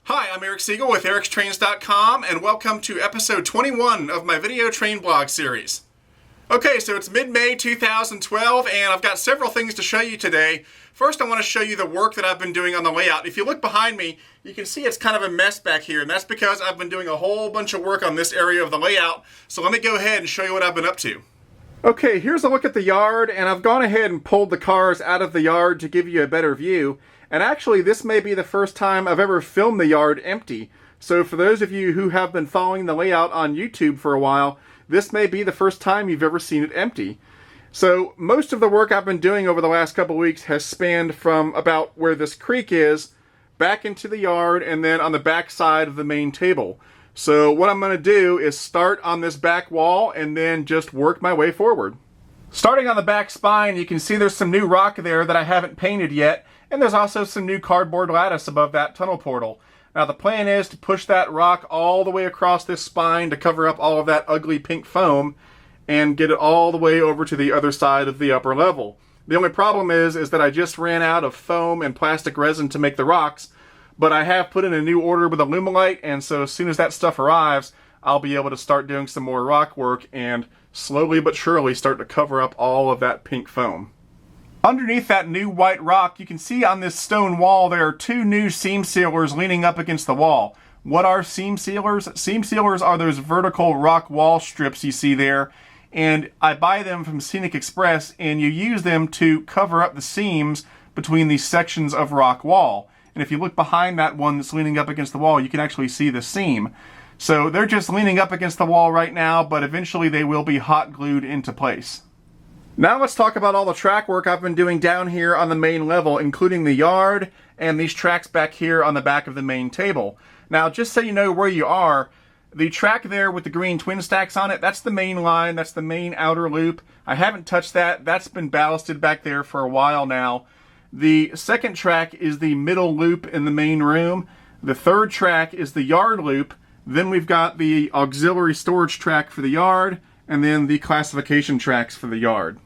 Hi, I'm Eric Siegel with ericstrains.com and welcome to episode 21 of my video train blog series. Okay, so it's mid-May 2012 and I've got several things to show you today. First, I want to show you the work that I've been doing on the layout. If you look behind me, you can see it's kind of a mess back here, and that's because I've been doing a whole bunch of work on this area of the layout. So let me go ahead and show you what I've been up to. Okay, here's a look at the yard, and I've gone ahead and pulled the cars out of the yard to give you a better view. And actually, this may be the first time I've ever filmed the yard empty. So for those of you who have been following the layout on YouTube for a while, this may be the first time you've ever seen it empty. So most of the work I've been doing over the last couple weeks has spanned from about where this creek is, back into the yard, and then on the back side of the main table. So what I'm going to do is start on this back wall and then just work my way forward. Starting on the back spine, you can see there's some new rock there that I haven't painted yet, and there's also some new cardboard lattice above that tunnel portal. Now the plan is to push that rock all the way across this spine to cover up all of that ugly pink foam and get it all the way over to the other side of the upper level. The only problem is that I just ran out of foam and plastic resin to make the rocks, but I have put in a new order with Alumilite, and so as soon as that stuff arrives, I'll be able to start doing some more rock work and slowly but surely start to cover up all of that pink foam. Underneath that new white rock, you can see on this stone wall there are two new seam sealers leaning up against the wall. What are seam sealers? Seam sealers are those vertical rock wall strips you see there, and I buy them from Scenic Express, and you use them to cover up the seams between these sections of rock wall. And if you look behind that one that's leaning up against the wall, you can actually see the seam. So they're just leaning up against the wall right now, but eventually they will be hot glued into place. Now let's talk about all the track work I've been doing down here on the main level, including the yard and these tracks back here on the back of the main table. Now, just so you know where you are, the track there with the green twin stacks on it, that's the main line, that's the main outer loop. I haven't touched that. That's been ballasted back there for a while now. The second track is the middle loop in the main room. The third track is the yard loop. Then we've got the auxiliary storage track for the yard, and then the classification tracks for the yard.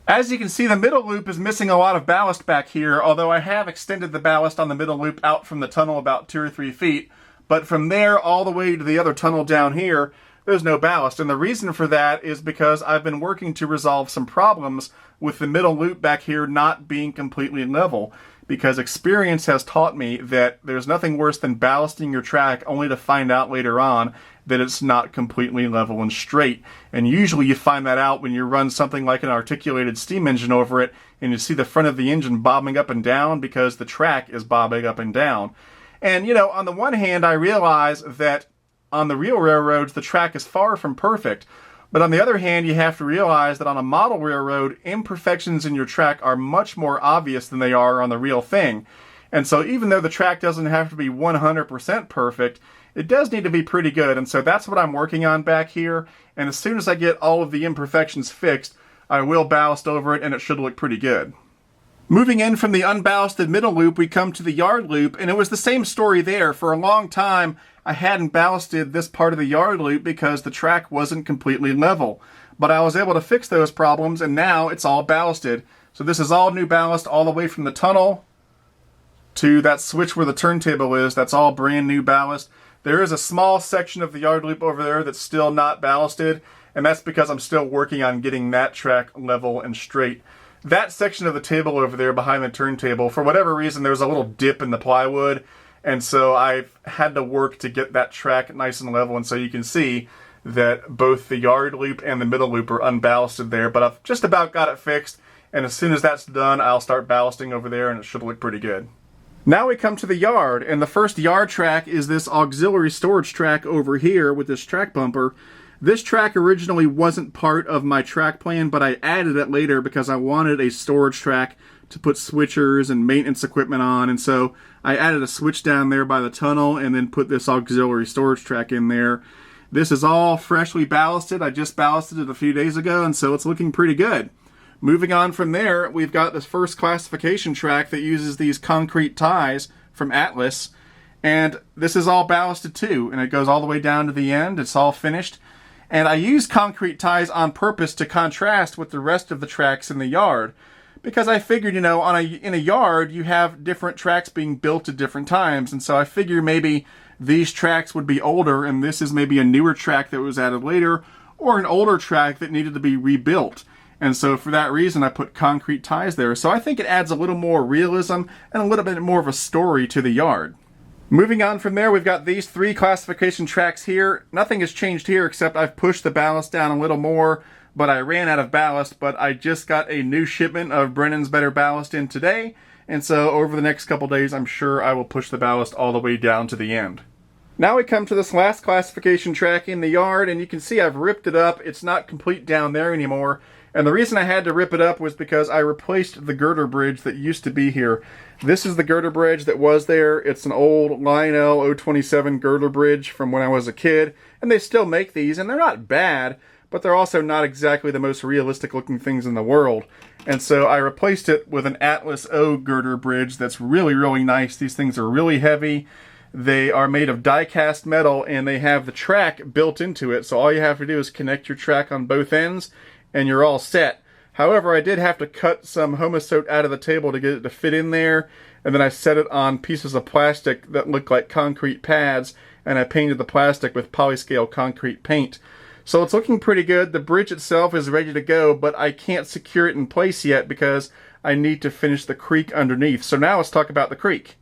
As you can see, the middle loop is missing a lot of ballast back here, although I have extended the ballast on the middle loop out from the tunnel about 2 or 3 feet. But from there all the way to the other tunnel down here, there's no ballast. And the reason for that is because I've been working to resolve some problems with the middle loop back here not being completely level. Because experience has taught me that there's nothing worse than ballasting your track only to find out later on that it's not completely level and straight. And usually you find that out when you run something like an articulated steam engine over it and you see the front of the engine bobbing up and down because the track is bobbing up and down. And you know, on the one hand, I realize that on the real railroads the track is far from perfect. But on the other hand, you have to realize that on a model railroad, imperfections in your track are much more obvious than they are on the real thing. And so even though the track doesn't have to be 100% perfect, it does need to be pretty good. And so that's what I'm working on back here. And as soon as I get all of the imperfections fixed, I will ballast over it and it should look pretty good. Moving in from the unballasted middle loop, we come to the yard loop, and it was the same story there. For a long time, I hadn't ballasted this part of the yard loop because the track wasn't completely level. But I was able to fix those problems, and now it's all ballasted. So this is all new ballast all the way from the tunnel to that switch where the turntable is. That's all brand new ballast. There is a small section of the yard loop over there that's still not ballasted, and that's because I'm still working on getting that track level and straight. That section of the table over there behind the turntable, for whatever reason, there's a little dip in the plywood, and so I've had to work to get that track nice and level, and so you can see that both the yard loop and the middle loop are unballasted there, but I've just about got it fixed, and as soon as that's done, I'll start ballasting over there, and it should look pretty good. Now we come to the yard, and the first yard track is this auxiliary storage track over here with this track bumper. This track originally wasn't part of my track plan, but I added it later because I wanted a storage track to put switchers and maintenance equipment on, and so I added a switch down there by the tunnel and then put this auxiliary storage track in there. This is all freshly ballasted. I just ballasted it a few days ago, and so it's looking pretty good. Moving on from there, we've got this first classification track that uses these concrete ties from Atlas, and this is all ballasted too, and it goes all the way down to the end. It's all finished. And I used concrete ties on purpose to contrast with the rest of the tracks in the yard. because I figured, you know, in a yard you have different tracks being built at different times, and so I figure maybe these tracks would be older and this is maybe a newer track that was added later, or an older track that needed to be rebuilt. And so for that reason I put concrete ties there. So I think it adds a little more realism and a little bit more of a story to the yard. Moving on from there, we've got these 3 classification tracks here. Nothing has changed here except I've pushed the ballast down a little more, but I ran out of ballast. But I just got a new shipment of Brennan's Better Ballast in today, and so over the next couple days I'm sure I will push the ballast all the way down to the end. Now we come to this last classification track in the yard, and you can see I've ripped it up. It's not complete down there anymore. And the reason I had to rip it up was because I replaced the girder bridge that used to be here. This is the girder bridge that was there. It's an old Lionel 027 girder bridge from when I was a kid. And they still make these, and they're not bad, but they're also not exactly the most realistic looking things in the world. And so I replaced it with an Atlas O girder bridge that's really, really nice. These things are really heavy. They are made of die-cast metal, and they have the track built into it. So all you have to do is connect your track on both ends, and you're all set. However, I did have to cut some Homosote out of the table to get it to fit in there, and then I set it on pieces of plastic that look like concrete pads, and I painted the plastic with polyscale concrete paint. So it's looking pretty good. The bridge itself is ready to go, but I can't secure it in place yet because I need to finish the creek underneath. So now let's talk about the creek.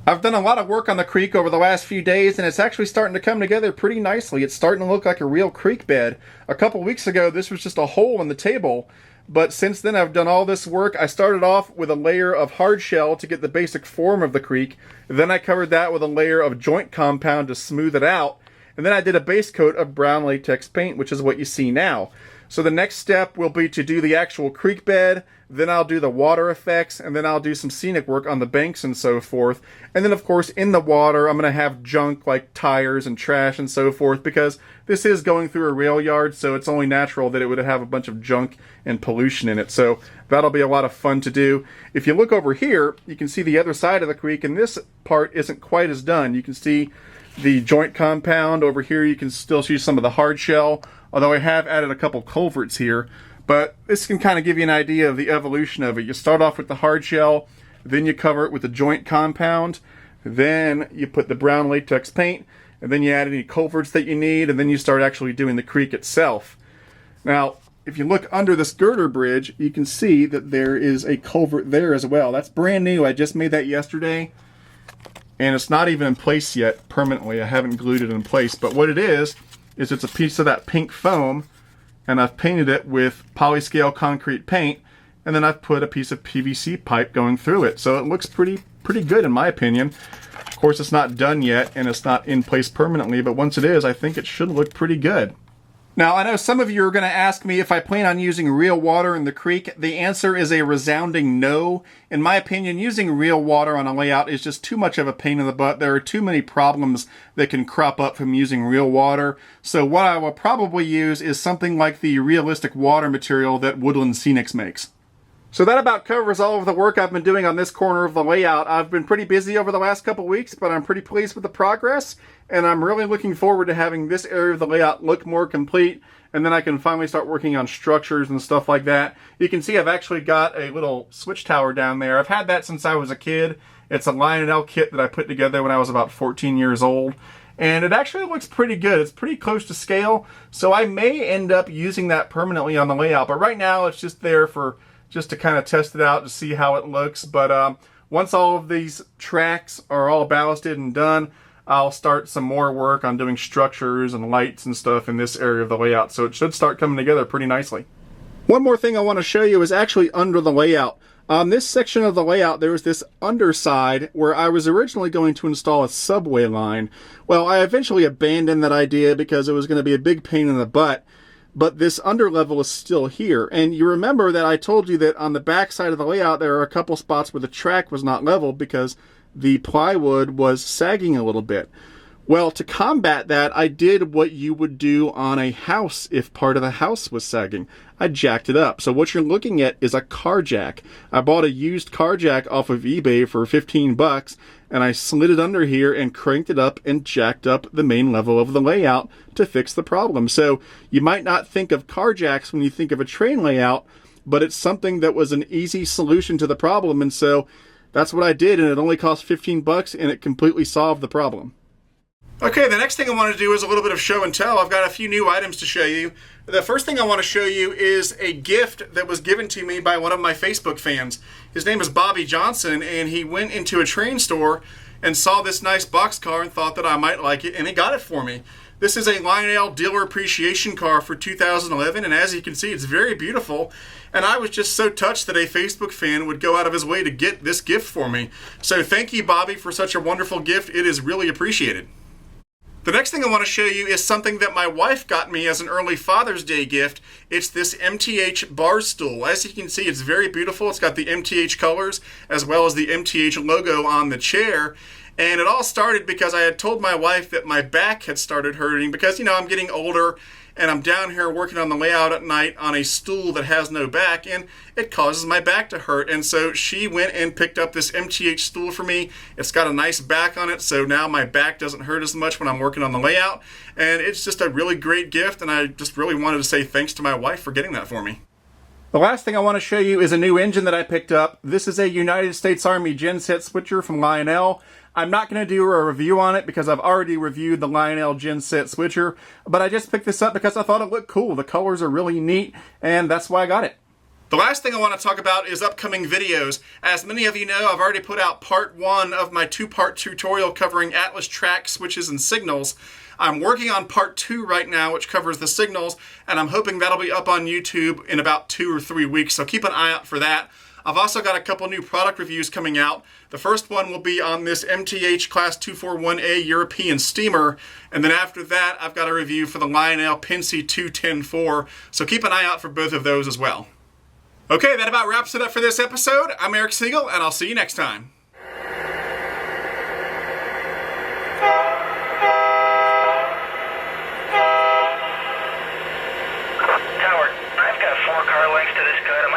I've done a lot of work on the creek over the last few days, and it's actually starting to come together pretty nicely. It's starting to look like a real creek bed. A couple weeks ago, this was just a hole in the table, but since then I've done all this work. I started off with a layer of hard shell to get the basic form of the creek. Then I covered that with a layer of joint compound to smooth it out. And then I did a base coat of brown latex paint, which is what you see now. So the next step will be to do the actual creek bed, then I'll do the water effects, and then I'll do some scenic work on the banks and so forth. And then of course in the water I'm going to have junk like tires and trash and so forth, because this is going through a rail yard, so it's only natural that it would have a bunch of junk and pollution in it. So that'll be a lot of fun to do. If you look over here, you can see the other side of the creek, and this part isn't quite as done. You can see the joint compound over here. You can still see some of the hard shell, although I have added a couple culverts here. But this can kind of give you an idea of the evolution of it. You start off with the hard shell, then you cover it with the joint compound, then you put the brown latex paint, and then you add any culverts that you need, and then you start actually doing the creek itself. Now, if you look under this girder bridge, you can see that there is a culvert there as well. That's brand new. I just made that yesterday, and it's not even in place yet permanently. I haven't glued it in place, but what it is it's a piece of that pink foam, and I've painted it with polyscale concrete paint, and then I've put a piece of PVC pipe going through it. So it looks pretty good in my opinion. Of course, it's not done yet, and it's not in place permanently, but once it is, I think it should look pretty good. Now, I know some of you are going to ask me if I plan on using real water in the creek. The answer is a resounding no. In my opinion, using real water on a layout is just too much of a pain in the butt. There are too many problems that can crop up from using real water. So what I will probably use is something like the realistic water material that Woodland Scenics makes. So that about covers all of the work I've been doing on this corner of the layout. I've been pretty busy over the last couple weeks, but I'm pretty pleased with the progress, and I'm really looking forward to having this area of the layout look more complete, and then I can finally start working on structures and stuff like that. You can see I've actually got a little switch tower down there. I've had that since I was a kid. It's a Lionel kit that I put together when I was about 14 years old. And it actually looks pretty good. It's pretty close to scale, so I may end up using that permanently on the layout. But right now it's just there for just to kind of test it out to see how it looks. But once all of these tracks are all ballasted and done, I'll start some more work on doing structures and lights and stuff in this area of the layout. So it should start coming together pretty nicely. One more thing I want to show you is actually under the layout. On this section of the layout, there was this underside where I was originally going to install a subway line. Well, I eventually abandoned that idea because it was going to be a big pain in the butt. But this underlevel is still here. And you remember that I told you that on the back side of the layout there are a couple spots where the track was not level because the plywood was sagging a little bit. Well, to combat that, I did what you would do on a house if part of the house was sagging. I jacked it up. So what you're looking at is a car jack. I bought a used car jack off of eBay for 15 bucks, and I slid it under here and cranked it up and jacked up the main level of the layout to fix the problem. So you might not think of car jacks when you think of a train layout, but it's something that was an easy solution to the problem, and so that's what I did, and it only cost 15 bucks, and it completely solved the problem. Okay, the next thing I want to do is a little bit of show and tell. I've got a few new items to show you. The first thing I want to show you is a gift that was given to me by one of my Facebook fans. His name is Bobby Johnson, and he went into a train store and saw this nice boxcar and thought that I might like it, and he got it for me. This is a Lionel Dealer Appreciation car for 2011, and as you can see, it's very beautiful. And I was just so touched that a Facebook fan would go out of his way to get this gift for me. So thank you, Bobby, for such a wonderful gift. It is really appreciated. The next thing I want to show you is something that my wife got me as an early Father's Day gift. It's this MTH bar stool. As you can see, it's very beautiful. It's got the MTH colors as well as the MTH logo on the chair. And it all started because I had told my wife that my back had started hurting because, I'm getting older and I'm down here working on the layout at night on a stool that has no back, and it causes my back to hurt. And so she went and picked up this MTH stool for me. It's got a nice back on it, so now my back doesn't hurt as much when I'm working on the layout. And it's just a really great gift, and I just really wanted to say thanks to my wife for getting that for me. The last thing I want to show you is a new engine that I picked up. This is a United States Army genset switcher from Lionel. I'm not going to do a review on it because I've already reviewed the Lionel genset switcher, but I just picked this up because I thought it looked cool. The colors are really neat, and that's why I got it. The last thing I want to talk about is upcoming videos. As many of you know, I've already put out part 1 of my 2-part tutorial covering Atlas track switches and signals. I'm working on part 2 right now, which covers the signals, and I'm hoping that'll be up on YouTube in about 2 or 3 weeks, so keep an eye out for that. I've also got a couple new product reviews coming out. The first one will be on this MTH Class 241A European steamer, and then after that, I've got a review for the Lionel Pincy 210-4, so keep an eye out for both of those as well. Okay, that about wraps it up for this episode. I'm Eric Siegel, and I'll see you next time. Howard, I've got 4 car lengths to this cut.